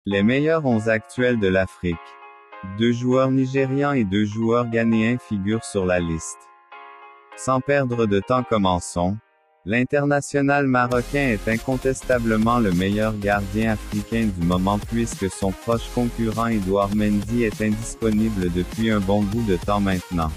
Les meilleurs 11 actuels de l'Afrique. 2 joueurs nigérians et 2 joueurs ghanéens figurent sur la liste. Sans perdre de temps, commençons. L'international marocain est incontestablement le meilleur gardien africain du moment puisque son proche concurrent Edouard Mendy est indisponible depuis un bon bout de temps maintenant.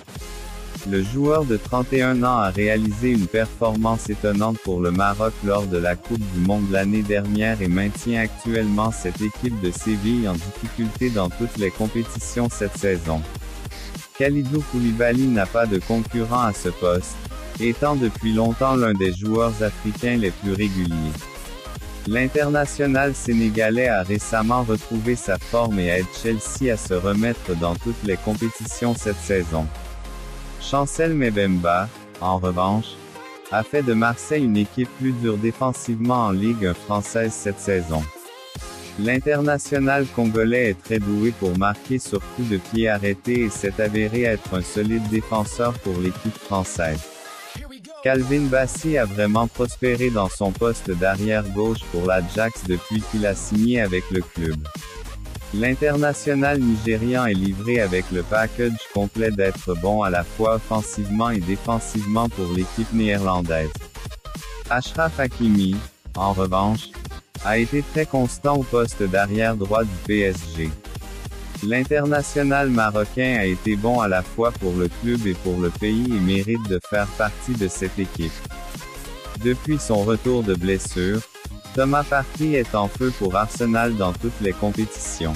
Le joueur de 31 ans a réalisé une performance étonnante pour le Maroc lors de la Coupe du Monde l'année dernière et maintient actuellement cette équipe de Séville en difficulté dans toutes les compétitions cette saison. Kalidou Koulibaly n'a pas de concurrent à ce poste, étant depuis longtemps l'un des joueurs africains les plus réguliers. L'international sénégalais a récemment retrouvé sa forme et aide Chelsea à se remettre dans toutes les compétitions cette saison. Chancel Mbemba, en revanche, a fait de Marseille une équipe plus dure défensivement en Ligue 1 française cette saison. L'international congolais est très doué pour marquer sur coup de pied arrêté et s'est avéré être un solide défenseur pour l'équipe française. Calvin Bassey a vraiment prospéré dans son poste d'arrière gauche pour l'Ajax depuis qu'il a signé avec le club. L'international nigérian est livré avec le package complet d'être bon à la fois offensivement et défensivement pour l'équipe néerlandaise. Achraf Hakimi, en revanche, a été très constant au poste d'arrière droit du PSG. L'international marocain a été bon à la fois pour le club et pour le pays et mérite de faire partie de cette équipe. Depuis son retour de blessure, Thomas Partey est en feu pour Arsenal dans toutes les compétitions.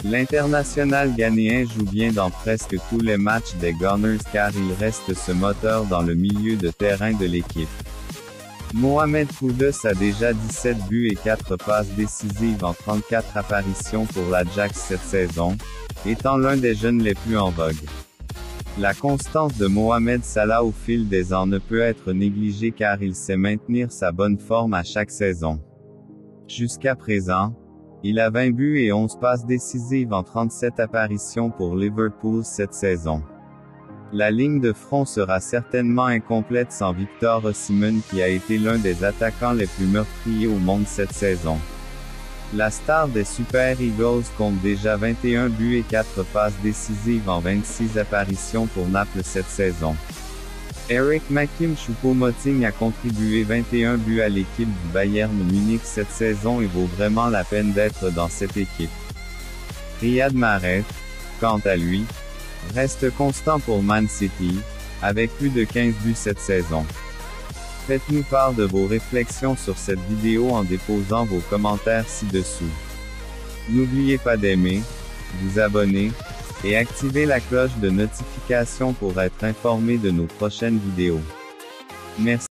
L'international ghanéen joue bien dans presque tous les matchs des Gunners car il reste ce moteur dans le milieu de terrain de l'équipe. Mohamed Kudus a déjà 17 buts et 4 passes décisives en 34 apparitions pour l'Ajax cette saison, étant l'un des jeunes les plus en vogue. La constance de Mohamed Salah au fil des ans ne peut être négligée car il sait maintenir sa bonne forme à chaque saison. Jusqu'à présent, il a 20 buts et 11 passes décisives en 37 apparitions pour Liverpool cette saison. La ligne de front sera certainement incomplète sans Victor Osimhen qui a été l'un des attaquants les plus meurtriers au monde cette saison. La star des Super Eagles compte déjà 21 buts et 4 passes décisives en 26 apparitions pour Naples cette saison. Eric Makim Choupo-Moting a contribué 21 buts à l'équipe du Bayern Munich cette saison et vaut vraiment la peine d'être dans cette équipe. Riyad Mahrez, quant à lui, reste constant pour Man City, avec plus de 15 buts cette saison. Faites-nous part de vos réflexions sur cette vidéo en déposant vos commentaires ci-dessous. N'oubliez pas d'aimer, vous abonner, et activer la cloche de notification pour être informé de nos prochaines vidéos. Merci.